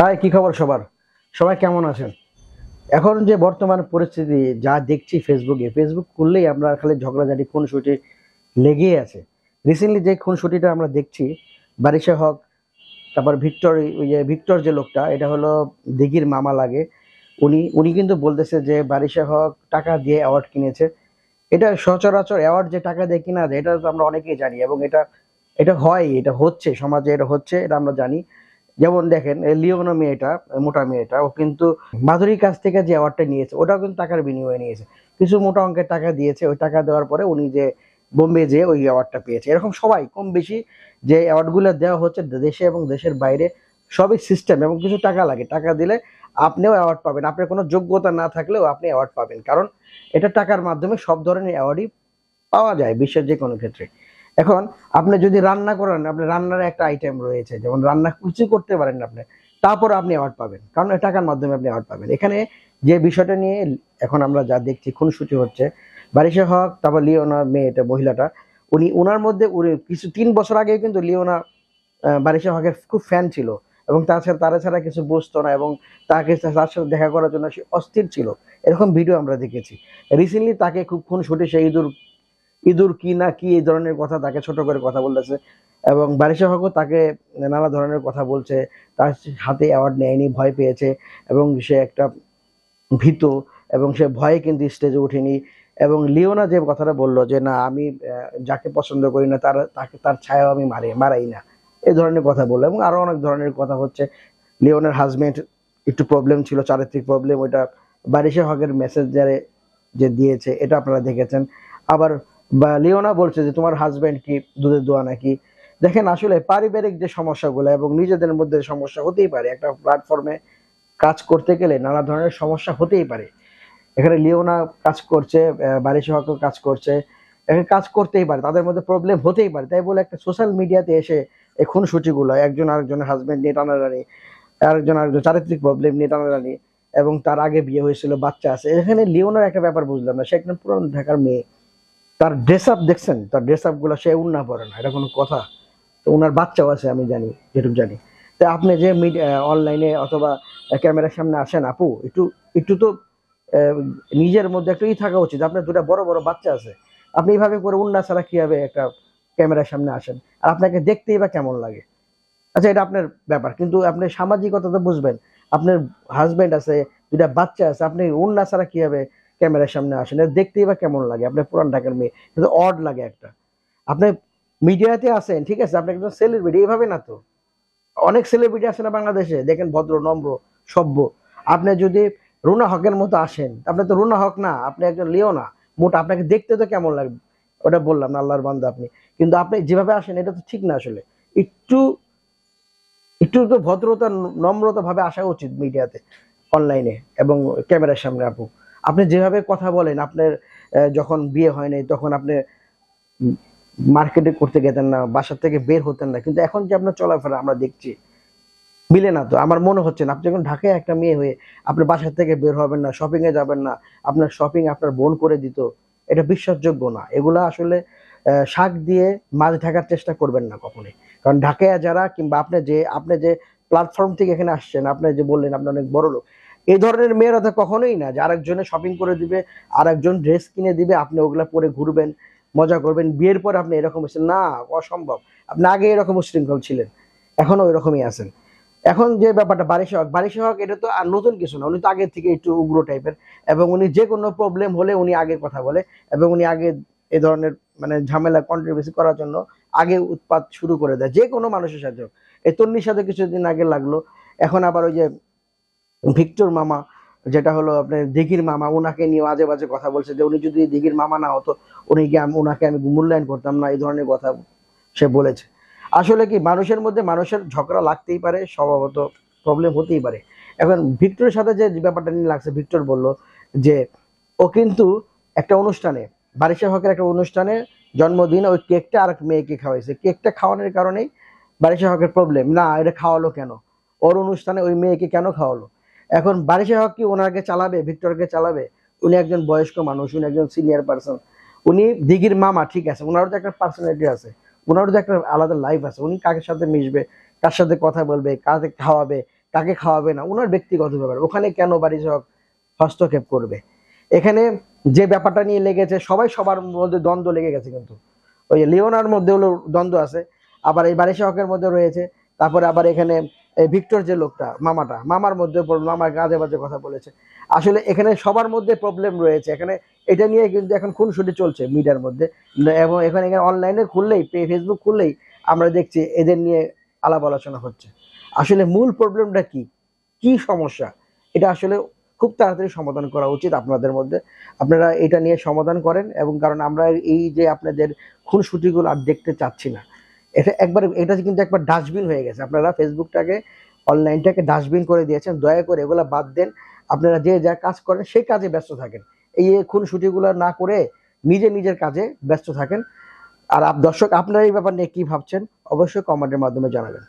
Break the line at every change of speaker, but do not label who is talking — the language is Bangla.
হাই, কি খবর সবার? সবাই কেমন আছেন? এখন যে বর্তমান পরিস্থিতি যা দেখছি ফেসবুক খুললেই আমরা খালি ঝগড়াঝাটি খুনসুটি লেগেই আছে। রিসেন্টলি যে খুনসুটিটা আমরা দেখছি, বারিশা হক, তারপর ভিক্টর, ওই যে ভিক্টর যে লোকটা, এটা হলো দিঘির মামা লাগে। উনি উনি কিন্তু বলতেছে যে বারিশা হক টাকা দিয়ে অ্যাওয়ার্ড কিনেছে। এটা সচরাচর অ্যাওয়ার্ড যে টাকা দিয়ে কিনা যায়, এটা তো আমরা অনেকেই জানি, এবং এটা এটা হয়, এটা হচ্ছে সমাজে, এটা হচ্ছে, এটা আমরা জানি। যেমন দেখেন, লিওনো মেয়েটা, মোটা মেয়েটা, ও কিন্তু মাধুরীর কাছ থেকে যে অ্যাওয়ার্ডটা নিয়েছে, ওটাও কিন্তু টাকার বিনিময়ে নিয়েছে। কিছু মোটা অঙ্কের টাকা দিয়েছে, ওই টাকা দেওয়ার পরে উনি যে বোম্বে যে ওই অ্যাওয়ার্ডটা পেয়েছে। এরকম সবাই কম বেশি যে অ্যাওয়ার্ডগুলো দেওয়া হচ্ছে দেশে এবং দেশের বাইরে, সবই সিস্টেম, এবং কিছু টাকা লাগে। টাকা দিলে আপনিও অ্যাওয়ার্ড পাবেন, আপনার কোনো যোগ্যতা না থাকলেও আপনি অ্যাওয়ার্ড পাবেন, কারণ এটা টাকার মাধ্যমে সব ধরনের অ্যাওয়ার্ডই পাওয়া যায় বিশ্বের যে কোনো ক্ষেত্রে। এখন আপনি যদি রান্না করেন, আপনি রান্নার একটা আইটেম রয়েছে, যেমন রান্না কিছু করতে পারেন আপনি, তারপর আপনি অ্যাওয়ার্ড পাবেন, কারণ এই টাকার মাধ্যমে আপনি অ্যাওয়ার্ড পাবেন। এখানে যে বিষয়টা নিয়ে এখন আমরা যা দেখছি, খুনসুটি হচ্ছে, বারিশা হক, তারপর লিওনা মেয়েটা, মহিলাটা, উনি ওনার মধ্যে কিছু 3 বছর আগে কিন্তু লিওনা বারিশা হকের খুব ফ্যান ছিল, এবং তারা ছাড়া কিছু বুঝতো না, এবং তার সাথে দেখা করার জন্য সে অস্থির ছিল। এরকম ভিডিও আমরা দেখেছি। রিসেন্টলি তাকে খুব খুনসুটি, সে ইঁদুর ইঁদুর কি না কি এই ধরনের কথা, তাকে ছোট করে কথা বলতেছে, এবং বারিশা হকও তাকে নানা ধরনের কথা বলছে। তার হাতে অ্যাওয়ার্ড নেয়নি, ভয় পেয়েছে, এবং সে একটা ভীত, এবং সে ভয়ে কিন্তু স্টেজে উঠেনি। এবং লিওনা যে কথাটা বললো যে না, আমি যাকে পছন্দ করি না তার ছায়াও আমি মারাই না, এই ধরনের কথা বললো। এবং আরো অনেক ধরনের কথা হচ্ছে। লিওনের হাজবেন্ড একটু প্রবলেম ছিল, চারিত্রিক প্রবলেম, ওইটা বারিশা হকের মেসেঞ্জারে যে দিয়েছে, এটা আপনারা দেখেছেন। আবার লিওনা বলছে যে তোমার হাজবেন্ড কি দুধের দোয়া নাকি। দেখেন, আসলে পারিবারিক যে সমস্যাগুলো এবং নিজেদের মধ্যে সমস্যা হতেই পারে, একটা প্ল্যাটফর্মে কাজ করতে গেলে নানা ধরনের সমস্যা হতেই পারে। এখানে লিওনা কাজ করছে, বারিশা হকও কাজ করছে, এখানে কাজ করতেই পারে, তাদের মধ্যে প্রবলেম হতেই পারে। তাই বলে একটা সোশ্যাল মিডিয়াতে এসে এই খুনসুটিগুলো, একজন আরেকজনের হাজবেন্ড নিয়ে টানাটানি, আরেকজন চারিত্রিক প্রবলেম নিয়ে টানাটানি, এবং তার আগে বিয়ে হয়েছিল, বাচ্চা আছে। এখানে লিওনার একটা ব্যাপার বুঝলাম না, সে একদম পুরান ঢাকার মেয়ে, তার ড্রেস আপ দেখছেন, তার ড্রেস আপ গুলো, সে উন্না পড়ে না, এটা কোনো কথা? তো ওনার বাচ্চাও আছে, আমি জানি, যেটুকু জানি। তো আপনি যে অনলাইনে অথবা ক্যামেরার সামনে আসেন, আপু, একটু একটু তো আহ, নিজের মধ্যে একটু থাকা উচিত। আপনার দুটা বড় বড় বাচ্চা আছে, আপনি এইভাবে করে উন্না ছাড়া কিভাবে একটা ক্যামেরার সামনে আসেন? আর আপনাকে দেখতেই বা কেমন লাগে? আচ্ছা, এটা আপনার ব্যাপার, কিন্তু আপনি সামাজিকতা তো বুঝবেন। আপনার হাজবেন্ড আছে, দুটা বাচ্চা আছে, আপনি উন্না ছাড়া কিভাবে ক্যামেরার সামনে আসেন? এটা দেখতেই বা কেমন লাগে? আপনি পুরান ঢাকার মেয়ে, কিন্তু অড লাগে একটা। আপনি মিডিয়াতে আছেন, ঠিক আছে, আপনি একজন সেলিব্রিটি, এইভাবে না তো। অনেক সেলিব্রিটি আছে না বাংলাদেশে, দেখেন, ভদ্র, নম্র, সভ্য। আপনি যদি রুনা হকের মতো আসেন, আপনি তো রুনা হক না, আপনি একজন লিও না, মোটা, আপনাকে দেখতে তো কেমন লাগবে? ওটা বললাম না, আল্লাহর বান্দা আপনি। কিন্তু আপনি যেভাবে আসেন, এটা তো ঠিক না আসলে। একটু একটু তো ভদ্রতা, নম্রতা ভাবে আসা উচিত মিডিয়াতে, অনলাইনে এবং ক্যামেরার সামনে। আপু, আপনি যেভাবে কথা বলেন, আপনার যখন বিয়ে হয় নাই তখন আপনি মার্কেটে করতে গেতেন না, বাসা থেকে বের হতেন না, কিন্তু এখন যে আপনার চলাফেরা আমরা দেখছি, মিলে না তো। আমার মনে হচ্ছে না, আপনি যখন ঢাকায় একটা মেয়ে হয়ে আপনি বাসা থেকে বের হবেন না, শপিং এ যাবেন না, আপনার শপিং আপনার বোন করে দিত, এটা বিশ্বাসযোগ্য না। এগুলা আসলে শাক দিয়ে মাছ ঢাকার চেষ্টা করবেন না কখনোই। কারণ ঢাকায় যারা, কিংবা আপনি যে প্ল্যাটফর্ম থেকে এখানে আসছেন, আপনি যে বললেন আপনি অনেক বড় লোক, এই ধরনের মেয়েরা তো কখনোই না যে আরেকজনে শপিং করে দিবে, আরেকজন ড্রেস কিনে দিবে, আপনি ওগুলা পরে ঘুরবেন, মজা করবেন, বিয়ের পর আপনি এরকম হচ্ছেন না, অসম্ভব। আপনি আগে এরকম উশৃঙ্খল ছিলেন, এখনো ওইরকমই আছেন। এখন যে ব্যাপারটা, বারিশা হক এটা তো আর নতুন কিছু না, উনি তো আগে থেকে একটু উগ্র টাইপের, এবং উনি যে কোনো প্রবলেম হলে উনি আগে কথা বলে, এবং উনি আগে এ ধরনের মানে ঝামেলা কন্ট্রিবিউশন করার জন্য আগে উৎপাত শুরু করে দেয়, যে কোনো মানুষের সাথে হোক। এই তন্নির সাথে কিছুদিন আগে লাগলো। এখন আবার ওই যে ভিক্টর মামা, যেটা হলো আপনার দিঘির মামা, ওনাকে নিয়ে আজে বাজে কথা বলছে, যে উনি যদি দিঘির মামা না হতো, ওনাকে আমি মূল্যায়ন করতাম না, এই ধরনের কথা সে বলেছে। আসলে কি, মানুষের মধ্যে মানুষের ঝগড়া লাগতেই পারে, স্বভাবত প্রবলেম হতেই পারে। এখন ভিক্টরের সাথে যে ব্যাপারটা নিয়ে লাগছে, ভিক্টর বলল যে ও কিন্তু একটা অনুষ্ঠানে, বারিশা হকের একটা অনুষ্ঠানে জন্মদিন, ওই কেকটা আর এক মেয়েকে খাওয়াইছে, কেকটা খাওয়ানোর কারণেই বারিশা হকের প্রবলেম। না, এটা খাওয়ালো কেন? ওর অনুষ্ঠানে ওই মেয়েকে কেন খাওয়ালো? এখন বারিশা হক কি ওনাকে চালাবে, ভিক্টরকে চালাবে? উনি একজন বয়স্ক মানুষ, উনি একজন সিনিয়র পার্সন, উনি দিঘির মামা, ঠিক আছে, ওনারও তো একটা পার্সোনালিটি আছে, ওনারও তো একটা আলাদা লাইফ আছে। উনি কার সাথে মিশবে, কার সাথে কথা বলবে, কাকে খাওয়াবে, তাকে খাওয়াবে না, ওনার ব্যক্তিগত ব্যাপার, ওখানে কেন বারিশ হক হস্তক্ষেপ করবে? এখানে যে ব্যাপারটা নিয়ে লেগেছে, সবাই সবার মধ্যে দ্বন্দ্ব লেগে গেছে, কিন্তু ওই লিওনার মধ্যে হলো দ্বন্দ্ব আছে, আবার এই বারিশ হকের মধ্যে রয়েছে, তারপরে আবার এখানে এই ভিক্টর যে লোকটা মামার মধ্যে পড়লো, মামার গাজে বাজে কথা বলেছে। আসলে এখানে সবার মধ্যে প্রবলেম রয়েছে, এখানে এটা নিয়ে কিন্তু এখন খুনসুটি চলছে মিডিয়ার মধ্যে, এবং এখানে অনলাইনে খুললেই, ফেসবুক খুললেই আমরা দেখছি এদের নিয়ে আলাপ আলোচনা হচ্ছে। আসলে মূল প্রবলেমটা কি, কি সমস্যা, এটা আসলে খুব তাড়াতাড়ি সমাধান করা উচিত আপনাদের মধ্যে। আপনারা এটা নিয়ে সমাধান করেন, এবং কারণ আমরা এই যে আপনাদের খুনসুটিগুলো আর দেখতে চাচ্ছি না। এটা কিন্তু একবার ডাস্টবিন হয়ে গেছে, আপনারা ফেসবুকটাকে, অনলাইনটাকে ডাস্টবিন করে দিয়েছেন। দয়া করে এগুলো বাদ দেন, আপনারা যে যা কাজ করেন সেই কাজে ব্যস্ত থাকেন, এই খুনসুটিগুলো না করে নিজের কাজে ব্যস্ত থাকেন। আর দর্শক, আপনারা এই ব্যাপার নিয়ে কি ভাবছেন অবশ্যই কমেন্টের মাধ্যমে জানাবেন।